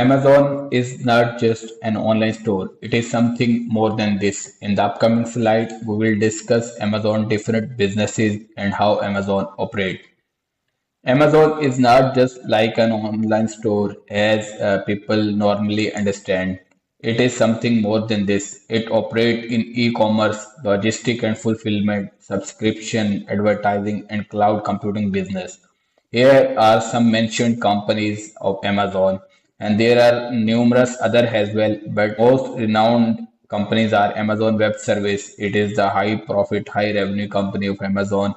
Amazon is not just an online store, it is something more than this. In the upcoming slide, we will discuss Amazon different businesses and how Amazon operates. Amazon is not just like an online store as people normally understand. It is something more than this. It operates in e-commerce, logistic and fulfillment, subscription, advertising, and cloud computing business. Here are some mentioned companies of Amazon, and there are numerous other as well, but most renowned companies are Amazon Web Service. It is the high profit, high revenue company of Amazon.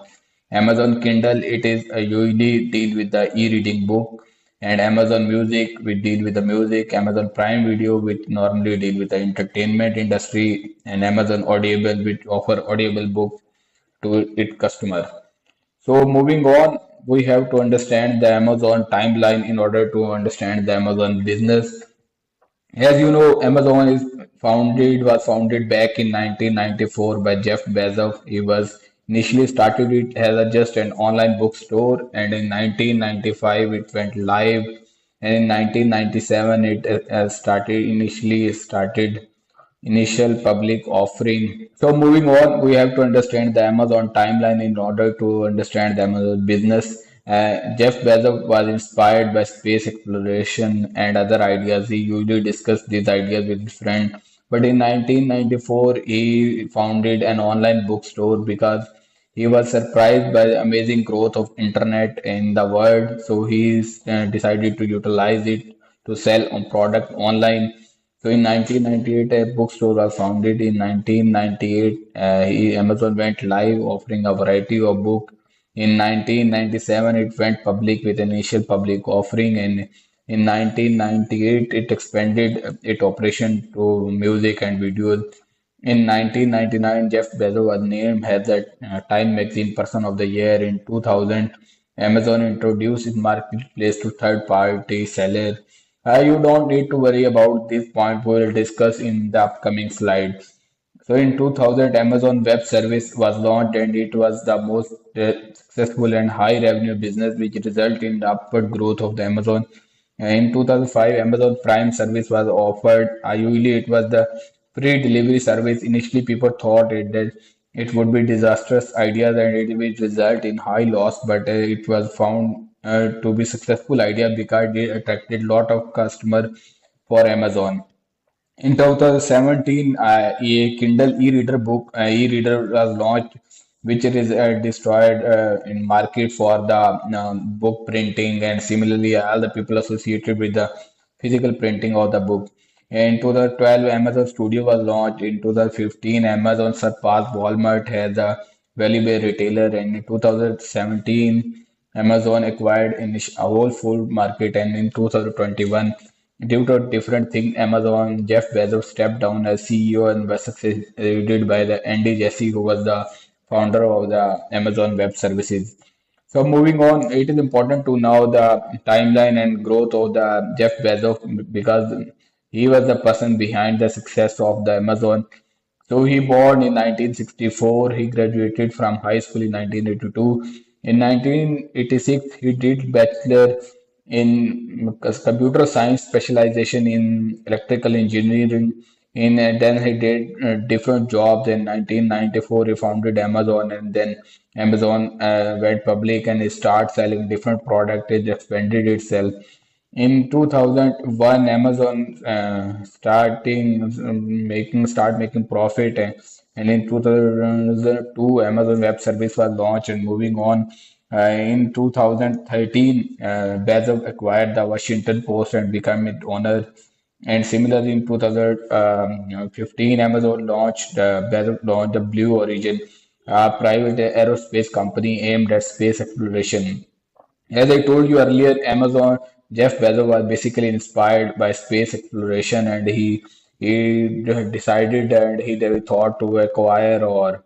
Amazon Kindle, it is usually deal with the e-reading book, and Amazon Music, we deal with the music. Amazon Prime Video, which normally deal with the entertainment industry, and Amazon Audible, which offer audible books to its customer. So moving on, we have to understand the Amazon timeline in order to understand the Amazon business. As you know, Amazon was founded back in 1994 by Jeff Bezos. He was initially started it as just an online bookstore, and in 1995 it went live, and in 1997 it started initial public offering. So moving on, we have to understand the Amazon timeline in order to understand the Amazon business. Jeff Bezos was inspired by space exploration and other ideas. He usually discussed these ideas with his friend. But in 1994, he founded an online bookstore because he was surprised by the amazing growth of internet in the world. So he decided to utilize it to sell on product online. So in 1998, a bookstore was founded. In 1998, Amazon went live, offering a variety of books. In 1997, it went public with initial public offering, and in 1998, it expanded its operation to music and videos. In 1999, Jeff Bezos was named as the Time Magazine Person of the Year. In 2000, Amazon introduced its marketplace to third-party sellers. You don't need to worry about this point. We will discuss in the upcoming slides. So in 2000, Amazon Web Service was launched, and it was the most successful and high revenue business, which resulted in the upward growth of the Amazon. In 2005, Amazon Prime service was offered. Usually, it was the free delivery service. Initially, people thought that it would be disastrous ideas and it will result in high loss, but it was found to be successful idea because it attracted a lot of customer for Amazon. In 2017, a Kindle e-reader book e-reader was launched, which is destroyed in market for the book printing, and similarly all the people associated with the physical printing of the book. In 2012, Amazon Studio was launched. In 2015, Amazon surpassed Walmart as a valuable retailer, and in 2017, Amazon acquired a whole food market, and in 2021. Due to different things, Amazon Jeff Bezos stepped down as CEO and was succeeded by the Andy Jassy, who was the founder of the Amazon Web Services. So moving on, it is important to know the timeline and growth of the Jeff Bezos because he was the person behind the success of the Amazon. So he born in 1964. He graduated from high school in 1982. In 1986, he did bachelor in computer science specialization in electrical engineering. In then he did different jobs. In 1994, he founded Amazon, and then Amazon went public and he started selling different products. It expanded itself. In 2001, Amazon start making profit, and in 2002, Amazon Web Service was launched. And moving on, in 2013, Bezos acquired the Washington Post and became its owner. And similarly, in 2015, Amazon Bezos launched the Blue Origin, a private aerospace company aimed at space exploration. As I told you earlier, Amazon Jeff Bezos was basically inspired by space exploration, and he decided and he thought to acquire or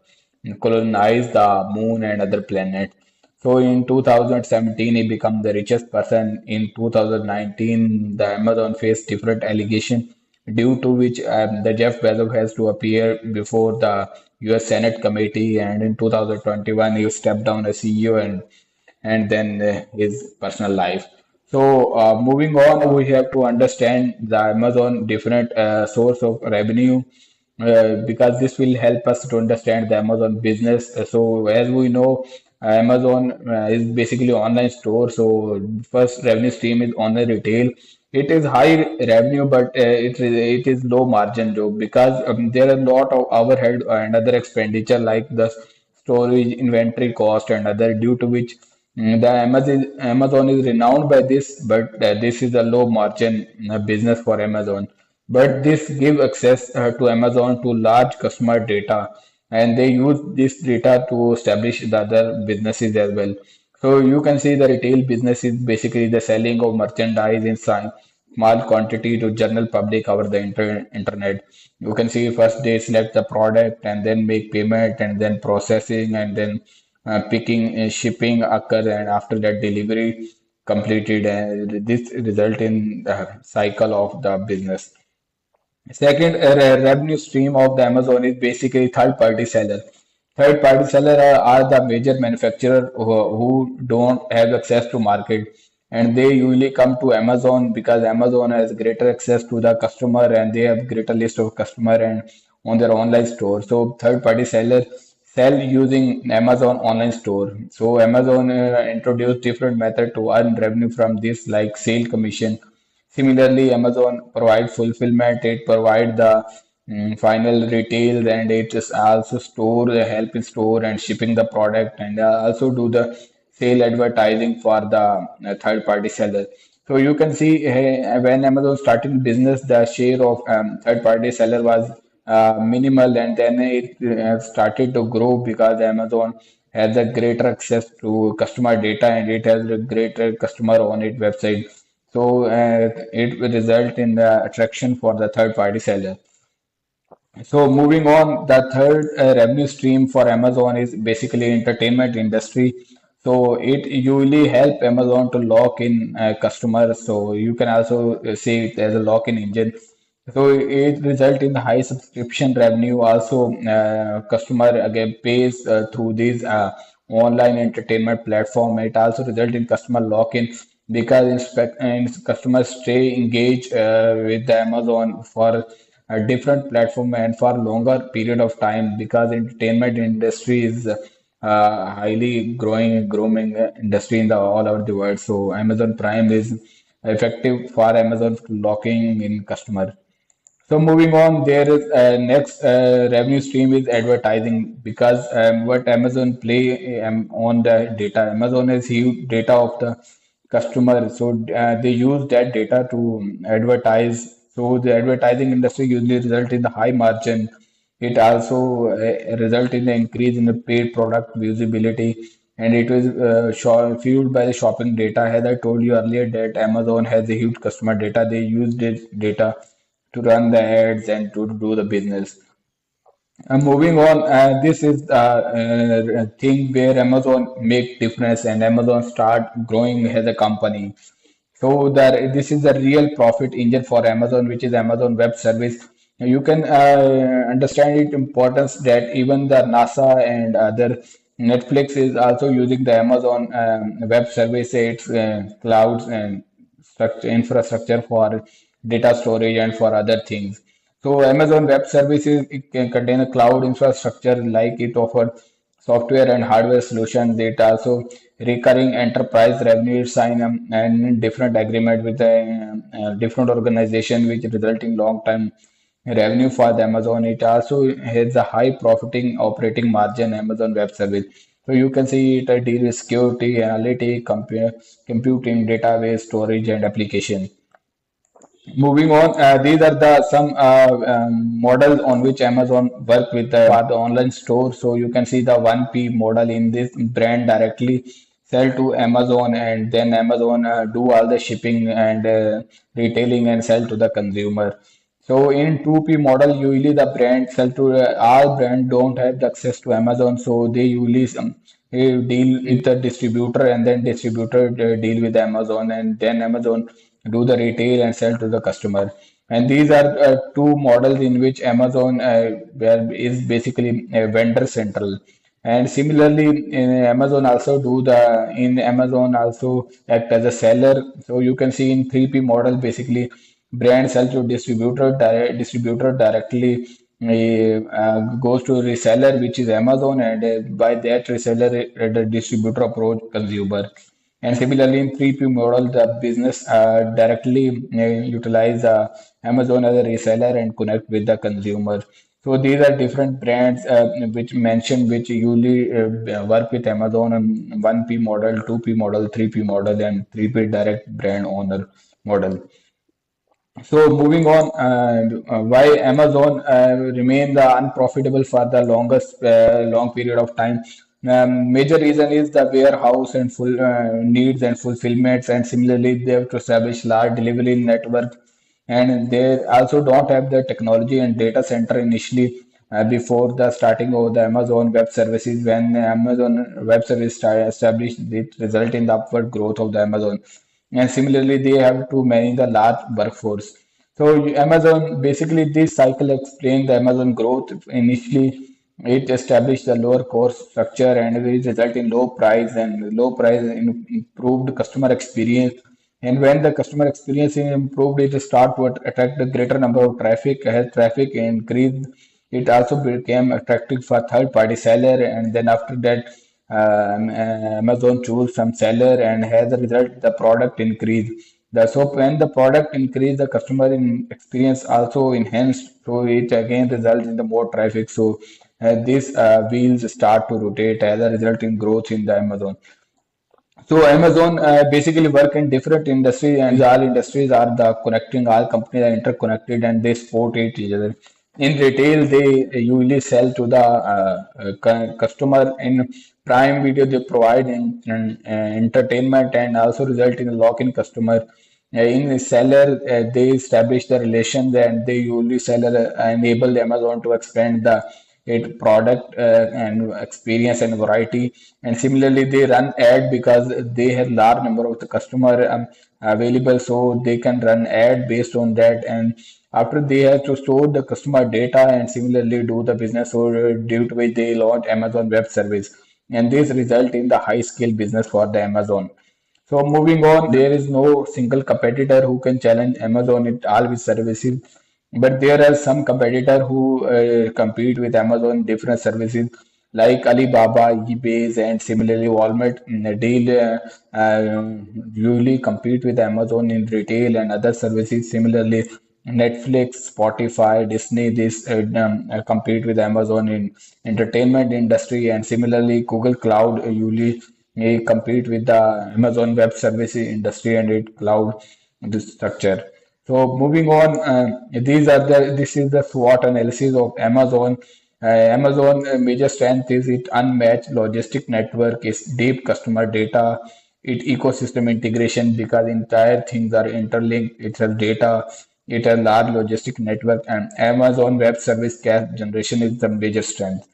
colonize the moon and other planets. So in 2017, he became the richest person. In 2019, the Amazon faced different allegations due to which the Jeff Bezos has to appear before the U.S. Senate committee. And in 2021, he stepped down as CEO and then his personal life. So, moving on, we have to understand the Amazon different source of revenue because this will help us to understand the Amazon business. So, as we know, Amazon is basically online store. So, first revenue stream is online retail. It is high revenue, but it is low margin job because there are a lot of overhead and other expenditure like the storage, inventory cost, and other due to which the Amazon is renowned by this, but this is a low margin business for Amazon. But this give access to Amazon to large customer data, and they use this data to establish the other businesses as well. So you can see the retail business is basically the selling of merchandise in small quantity to general public over the internet. You can see first they select the product and then make payment and then processing and then picking shipping occur and after that delivery completed and this result in the cycle of the business. Second revenue stream of the Amazon is basically third-party seller. Third-party seller are the major manufacturer who don't have access to market, and they usually come to Amazon because Amazon has greater access to the customer and they have greater list of customer and on their online store. So third-party seller sell using Amazon online store. So Amazon introduced different method to earn revenue from this like sale commission. Similarly, Amazon provides fulfillment, it provides the final retail and it is also store, help in store and shipping the product and also do the sale advertising for the third party seller. So you can see when Amazon started business, the share of third party seller was minimal and then it started to grow because Amazon has a greater access to customer data and it has a greater customer on its website. So it will result in the attraction for the third party seller. So moving on, the third revenue stream for Amazon is basically entertainment industry. So it usually help Amazon to lock in customers. So you can also say it as a lock-in engine. So it result in high subscription revenue. Also, customer again pays through these online entertainment platform. It also result in customer lock-in because customers stay engaged with the Amazon for a different platform and for longer period of time because entertainment industry is highly growing industry in the all over the world. So Amazon Prime is effective for Amazon locking in customer. So moving on, there is next revenue stream is advertising because what Amazon play on the data. Amazon has huge data of the customer, so they use that data to advertise. So the advertising industry usually result in the high margin. It also result in the increase in the paid product visibility, and it was fueled by the shopping data. As I told you earlier, that Amazon has a huge customer data. They use this data to run the ads and to do the business. Moving on, this is a thing where Amazon make difference and Amazon start growing as a company. So that this is the real profit engine for Amazon, which is Amazon Web Service. You can understand its importance that even the NASA and other Netflix is also using the Amazon Web Service, its clouds and structure, infrastructure for data storage and for other things. So Amazon Web Services it can contain a cloud infrastructure like it offers software and hardware solutions. It also recurring enterprise revenue sign and different agreement with a, different organization which result in long term revenue for the Amazon. It also has a high profiting operating margin Amazon Web Service. So you can see it deal with security, analytics, computing, database, storage, and application. Moving on, these are the some models on which Amazon work with for the online store. So you can see the 1P model in this brand directly sell to Amazon and then Amazon do all the shipping and retailing and sell to the consumer. So in 2P model, usually the brand sell to all brand don't have the access to Amazon, so they usually deal with the distributor and then distributor deal with Amazon and then Amazon do the retail and sell to the customer. And these are two models in which Amazon where is basically vendor central. And similarly, in Amazon also do the in Amazon also act as a seller. So you can see in 3P model basically brand sell to distributor directly goes to reseller which is Amazon, and by that reseller the distributor approach consumer. And similarly, in 3P model, the business directly utilize Amazon as a reseller and connect with the consumer. So these are different brands which mentioned which usually work with Amazon on 1P model, 2P model, 3P model, and 3P direct brand owner model. So moving on, why Amazon remain the unprofitable for the longest long period of time? Major reason is the warehouse and full needs and fulfillments, and similarly they have to establish large delivery network, and they also don't have the technology and data center initially before the starting of the Amazon Web Services. When Amazon Web Service established, it result in the upward growth of the Amazon, and similarly they have to manage the large workforce. So Amazon basically this cycle explains the Amazon growth. Initially, it established the lower cost structure and it result in low price in improved customer experience. And when the customer experience is improved, it start to attract a greater number of traffic. As traffic increased, it also became attractive for third party seller. And then after that, Amazon choose some seller, and as a result, the product increase. So when the product increase, the customer experience also enhanced. So it again results in the more traffic. So these wheels start to rotate as a result in growth in the Amazon. So Amazon basically work in different industries, and all industries are the connecting. All companies are interconnected, and they support each other. In retail, they usually sell to the customer. In Prime Video, they provide entertainment and also result in a lock-in customer. In seller, they establish the relations, and they usually seller enable Amazon to expand the it product and experience and variety. And similarly, they run ad because they have large number of the customer available, so they can run ad based on that. And after they have to store the customer data and similarly do the business, so due to which they launch Amazon Web Service, and this result in the high scale business for the Amazon. So moving on, there is no single competitor who can challenge Amazon in all its services, but there are some competitor who compete with Amazon in different services like Alibaba, eBay, and similarly Walmart. Deal usually compete with Amazon in retail and other services. Similarly, Netflix, Spotify, Disney, this compete with Amazon in entertainment industry, and similarly Google Cloud usually compete with the Amazon Web Services industry and it cloud this structure. So moving on, this is the SWOT analysis of Amazon. Amazon major strength is its unmatched logistic network, its deep customer data, its ecosystem integration because entire things are interlinked. It has data, it has large logistic network, and Amazon Web Service cash generation is the major strength.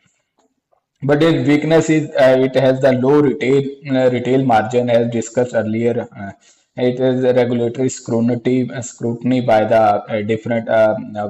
But its weakness is it has the low retail margin as discussed earlier. It is a regulatory scrutiny by the different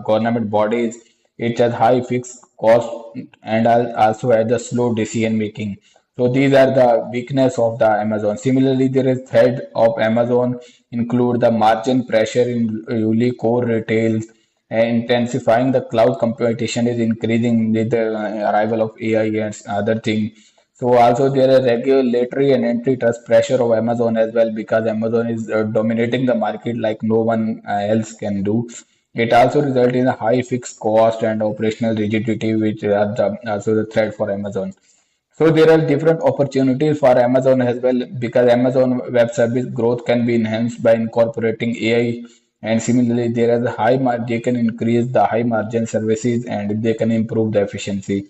government bodies. It has high fixed cost and also has the slow decision making. So these are the weakness of the Amazon. Similarly, there is threat of Amazon include the margin pressure in usually core retails, intensifying the cloud competition is increasing with the arrival of AI and other things. So also there is regulatory and antitrust pressure of Amazon as well because Amazon is dominating the market like no one else can do. It also results in a high fixed cost and operational rigidity, which are also the threat for Amazon. So there are different opportunities for Amazon as well because Amazon Web Service growth can be enhanced by incorporating AI, and similarly there is a they can increase the high margin services and they can improve the efficiency.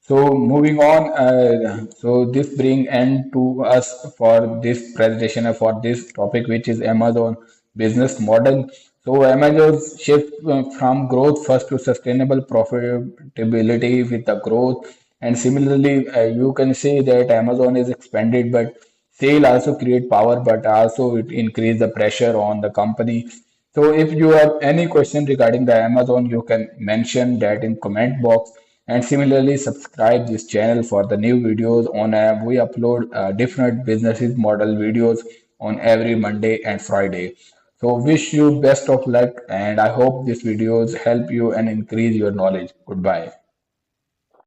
So moving on, so this bring end to us for this presentation and for this topic, which is Amazon business model. So Amazon's shift from growth first to sustainable profitability with the growth, and similarly, you can say that Amazon is expanded, but sale also create power, but also it increase the pressure on the company. So if you have any question regarding the Amazon, you can mention that in comment box. And similarly, subscribe this channel for the new videos on we upload different businesses model videos on every Monday and Friday. So wish you best of luck, and I hope these videos help you and increase your knowledge. Goodbye.